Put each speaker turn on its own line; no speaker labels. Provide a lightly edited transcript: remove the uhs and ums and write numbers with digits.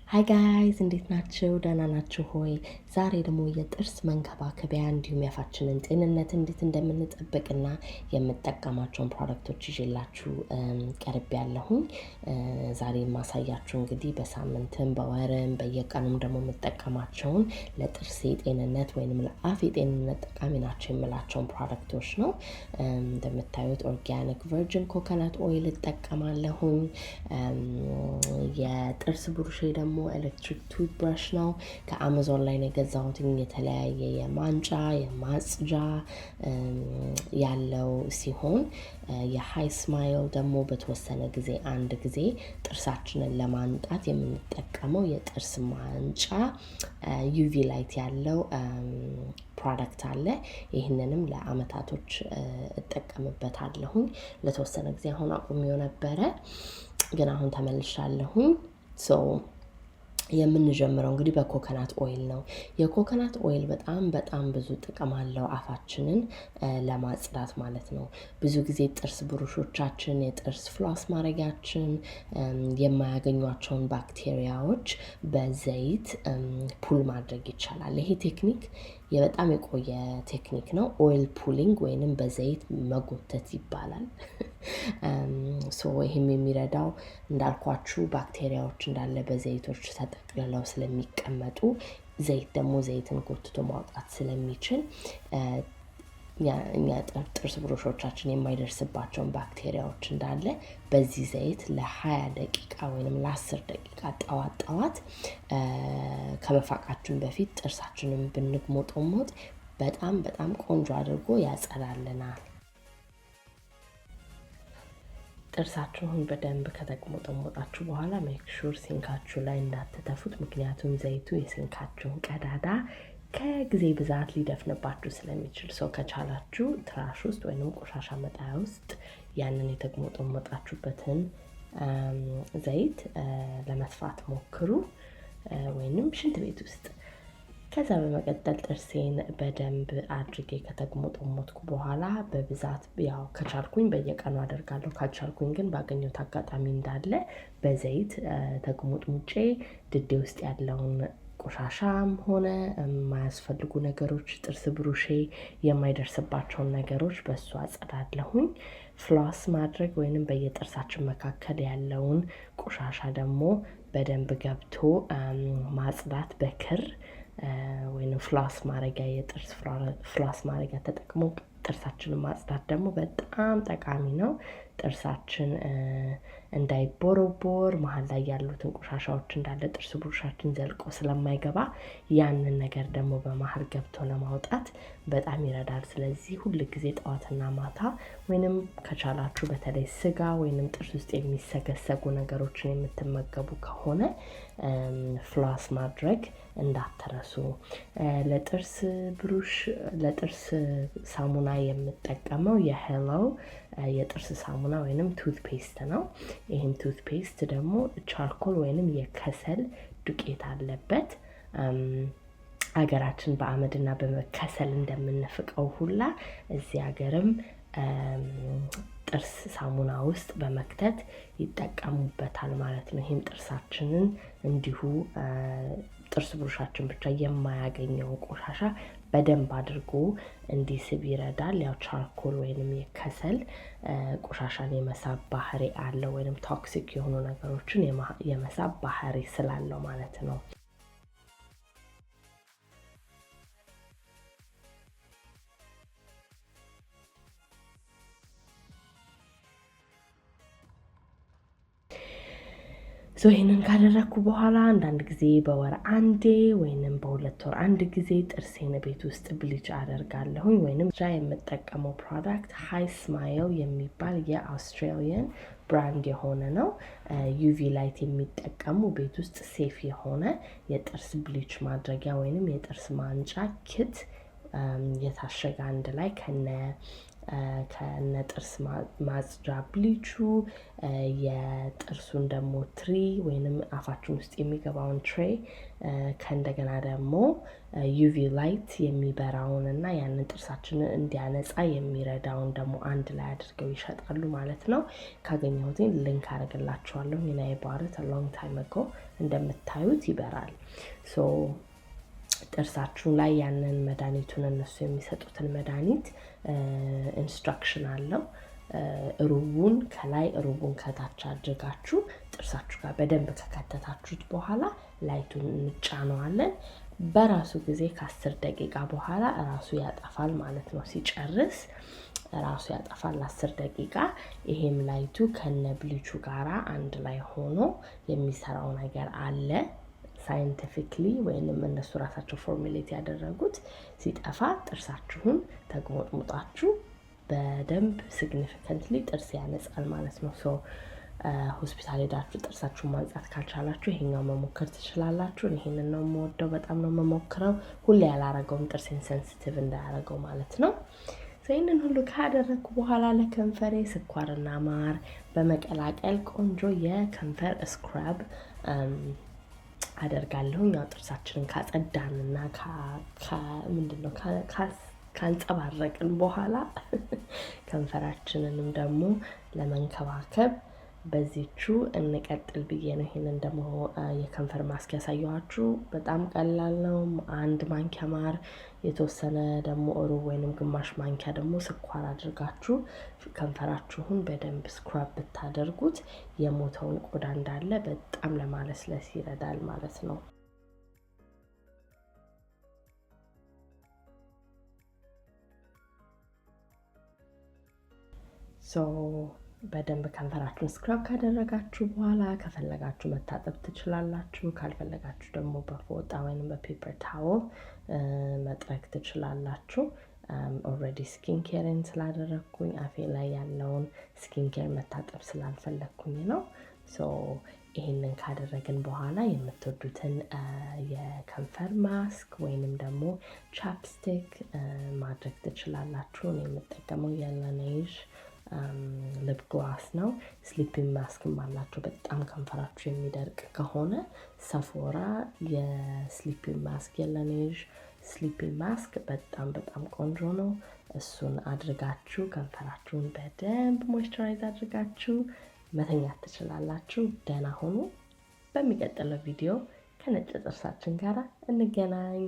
Hi guys, እንዴት ናችሁ? ደህና ናችሁ ሆይ? ዛሬ ደግሞ የጥርስ መንከባከቢያ እንዲሁም ያፋችንን ጤንነት እንዴት እንደምንጠብቅና የምጠቀማቸውን ፕሮዳክቶች ይዤላችሁ ቀርቤያለሁኝ። ዛሬ የማሳያችሁ እንግዲህ በሳምንትም በወርም በየቀኑም ደግሞ የምጠቀማቸውን ለጥርሴ ጤንነት ወይንም ለአፌ ጤንነት ጠቃሚ ናቸው የምላቸውን ፕሮዳክቶች ነው። እንደምታዩት ኦርጋኒክ ቨርጂን ኮኮናት ኦይል እጠቀማለሁኝ። የጥርስ ብሩሼ ደግሞ ኤሌክትሪክ ቱት ብራሽ ነው። ከአማዞን ላይ ነው የገዛሁት። የተለያየ የማንጫ የማጽጃ ያለው ሲሆን የሃይ ስማይል ደግሞ በተወሰነ ጊዜ አንድ ጊዜ ጥርሳችንን ለማንጣት የምንጠቀመው የጥርስ ማንጫ ዩቪ ላይት ያለው ፕሮዳክት አለ። ይህንንም ለአመታቶች እጠቀምበታለሁኝ። ለተወሰነ ጊዜ አሁን አቁሜው ነበረ፣ ግን አሁን ተመልሻለሁኝ። የምንጀምረው እንግዲህ በኮኮናት ኦይል ነው። የኮኮናት ኦይል በጣም ብዙ ጥቅም አለው አፋችንን ለማጽዳት ማለት ነው። ብዙ ጊዜ ጥርስ ብሩሾቻችን የጥርስ ፍሎስ ማድረጊያችን የማያገኟቸውን ባክቴሪያዎች በዘይት ፑል ማድረግ ይቻላል። ይሄ ቴክኒክ በጣም የቆየ ቴክኒክ ነው። ኦይል ፑሊንግ ወይንም በዘይት መጎተት ይባላል። ይሄም የሚረዳው እንዳልኳችሁ ባክቴሪያዎች እንዳለ በዘይቶች ተጠቅልለው ስለሚቀመጡ ዘይት ደግሞ ዘይትን ጎትቶ ማውጣት ስለሚችል እኛ ጥርስ ብሩሾቻችን የማይደርስባቸውን ባክቴሪያዎች እንዳለ በዚህ ዘይት ለ20 ደቂቃ ወይንም ለ10 ደቂቃ ጠዋት ከመፋቃችን በፊት ጥርሳችንን ብንግሞጠሞጥ በጣም ቆንጆ አድርጎ ያጸዳልናል። ጥርሳችሁን በደንብ ከተግሞጠሞጣችሁ በኋላ ሜክ ሹር ሲንካችሁ ላይ እንዳትተፉት፣ ምክንያቱም ዘይቱ የሲንካችሁን ቀዳዳ ከጊዜ ብዛት ሊደፍንባችሁ ስለሚችል ከቻላችሁ ትራሽ ውስጥ ወይንም ቆሻሻ መጣያ ውስጥ ያንን የተግሞጠሞጣችሁበትን ዘይት ለመስፋት ሞክሩ፣ ወይንም ሽንት ቤት ውስጥ። ከዛ በመቀጠል ጥርሴን በደንብ አድርጌ ከተግሞጠሞጥኩ በኋላ በብዛት ያው ከቻልኩኝ በየቀኑ አደርጋለሁ፣ ካልቻልኩኝ ግን ባገኘሁት አጋጣሚ እንዳለ በዘይት ተግሞጥሙጬ ድዴ ውስጥ ያለውን ቆሻሻም ሆነ የማያስፈልጉ ነገሮች ጥርስ ብሩሼ የማይደርስባቸውን ነገሮች በሱ አጸዳለሁኝ። ፍሎስ ማድረግ ወይንም በየጥርሳችን መካከል ያለውን ቆሻሻ ደግሞ በደንብ ገብቶ ማጽዳት በክር ወይንም ፍሎስ ማድረጊያ የጥርስ ፍሎስ ማድረጊያ ተጠቅሞ ጥርሳችንን ማጽዳት ደግሞ በጣም ጠቃሚ ነው። ጥርሳችን እንዳይቦረቦር መሀል ላይ ያሉትን ቆሻሻዎች እንዳለ ጥርስ ብሩሻችን ዘልቆ ስለማይገባ ያንን ነገር ደግሞ በመሀል ገብቶ ለማውጣት በጣም ይረዳል። ስለዚህ ሁል ጊዜ ጠዋትና ማታ ወይንም ከቻላችሁ በተለይ ስጋ ወይንም ጥርስ ውስጥ የሚሰገሰጉ ነገሮችን የምትመገቡ ከሆነ ፍሎስ ማድረግ እንዳትረሱ። ለጥርስ ብሩሽ ለጥርስ ሳሙና የምጠቀመው የሄሎ የጥርስ ሳሙና ወይንም ቱት ፔስት ነው። ይሄም ቱት ፔስት ደግሞ ቻርኮል ወይንም የከሰል ዱቄት አለበት። ሀገራችን በአመድና በከሰል እንደምንፍቀው ሁላ እዚህ ሀገርም ጥርስ ሳሙና ውስጥ በመክተት ይጠቀሙበታል ማለት ነው። ይሄም ጥርሳችንን እንዲሁ ጥርስ ብሩሻችን ብቻ የማያገኘው ቆሻሻ በደንብ አድርጎ እንዲስብ ይረዳል። ያው ቻርኮል ወይንም የከሰል ቆሻሻን የመሳብ ባህሪ አለው፣ ወይንም ቶክሲክ የሆኑ ነገሮችን የመሳብ ባህሪ ስላለው ማለት ነው። ይሄንን ካደረኩ በኋላ አንዳንድ ጊዜ በወር አንዴ ወይንም በሁለት ወር አንድ ጊዜ ጥርሴን ቤት ውስጥ ብሊች አደርጋለሁኝ። ወይንም የምጠቀመው ፕሮዳክት ሃይ ስማይል የሚባል የአውስትራሊያን ብራንድ የሆነ ነው። ዩቪ ላይት የሚጠቀሙ ቤት ውስጥ ሴፍ የሆነ የጥርስ ብሊች ማድረጊያ ወይንም የጥርስ ማንጫ ኪት የታሸገ አንድ ላይ ከነ ጥርስ ማጽጃ ብሊቹ የጥርሱን ደግሞ ትሪ ወይንም አፋችን ውስጥ የሚገባውን ትሬ ከእንደገና ደግሞ ዩቪ ላይት የሚበራውን እና ያንን ጥርሳችንን እንዲያነጻ የሚረዳውን ደግሞ አንድ ላይ አድርገው ይሸጣሉ ማለት ነው። ካገኘሁት ሊንክ አደርግላችኋለሁ። I bought it a long time ago እንደምታዩት ይበራል። ሶ ጥርሳችሁ ላይ ያንን መድኃኒቱን እነሱ የሚሰጡትን መድኃኒት ኢንስትራክሽን አለው። ሩቡን ከላይ ሩቡን ከታች አድርጋችሁ ጥርሳችሁ ጋር በደንብ ከከተታችሁት በኋላ ላይቱን እንጫነዋለን። በራሱ ጊዜ ከ10 ደቂቃ በኋላ ራሱ ያጠፋል ማለት ነው። ሲጨርስ ራሱ ያጠፋል 10 ደቂቃ። ይሄም ላይቱ ከነ ብሊቹ ጋራ አንድ ላይ ሆኖ የሚሰራው ነገር አለ። ሳይንቲፊክሊ ወይንም እነሱ ራሳቸው ፎርሙሌት ያደረጉት ሲጠፋ ጥርሳችሁን ተግሞጥሙጣችሁ በደንብ ሲግኒፊካንትሊ ጥርስ ያነጻል ማለት ነው። ሶ ሆስፒታል ሄዳችሁ ጥርሳችሁን ማንጻት ካልቻላችሁ ይሄኛው መሞከር ትችላላችሁ። ይሄንን ነው የምወደው፣ በጣም ነው የምሞክረው። ሁሌ ያላረገውም ጥርሴን ሴንሲቲቭ እንዳያረገው ማለት ነው። ይህንን ሁሉ ካደረግኩ በኋላ ለከንፈሬ ስኳርና ማር በመቀላቀል ቆንጆ የከንፈር ስክራብ አደርጋለሁ። ያው ጥርሳችንን ካጸዳንና ምንድነው ካንጸባረቅን በኋላ ከንፈራችንንም ደግሞ ለመንከባከብ በዚቹ እንቀጥል ብዬ ነው ይሄንን ደግሞ የከንፈር ማስክ ያሳየኋችሁ። በጣም ቀላል ነው። 1 ማንኪያ ማር፣ የተወሰነ ደግሞ ሩብ ወይንም ግማሽ ማንኪያ ደግሞ ስኳር አድርጋችሁ ከንፈራችሁን በደንብ ስክራብ ብታደርጉት የሞተውን ቆዳ እንዳለ በጣም ለማለስለስ ይረዳል ማለት ነው። በደንብ ከንፈራችሁን ስክራብ ካደረጋችሁ በኋላ ከፈለጋችሁ መታጠብ ትችላላችሁ። ካልፈለጋችሁ ደግሞ በፎጣ ወይንም በፔፐር ታወል መጥረግ ትችላላችሁ። ኦልሬዲ ስኪን ኬርን ስላደረግኩኝ አፌ ላይ ያለውን ስኪን ኬር መታጠብ ስላልፈለግኩኝ ነው። ይሄንን ካደረግን በኋላ የምትወዱትን የከንፈር ማስክ ወይንም ደግሞ ቻፕስቲክ ማድረግ ትችላላችሁ። እኔ የምጠቀመው የላኔዥ ሊፕ ግላስ ነው። ስሊፒንግ ማስክም አላቸው። በጣም ከንፈራችሁ የሚደርቅ ከሆነ ሰፎራ የስሊፒንግ ማስክ የላኔዥ ስሊፒንግ ማስክ በጣም ቆንጆ ነው። እሱን አድርጋችሁ ከንፈራችሁን በደንብ ሞይስቸራይዝ አድርጋችሁ መተኛት ትችላላችሁ። ደህና ሁኑ። በሚቀጥለው ቪዲዮ ከነጭ ጥርሳችን ጋር እንገናኝ።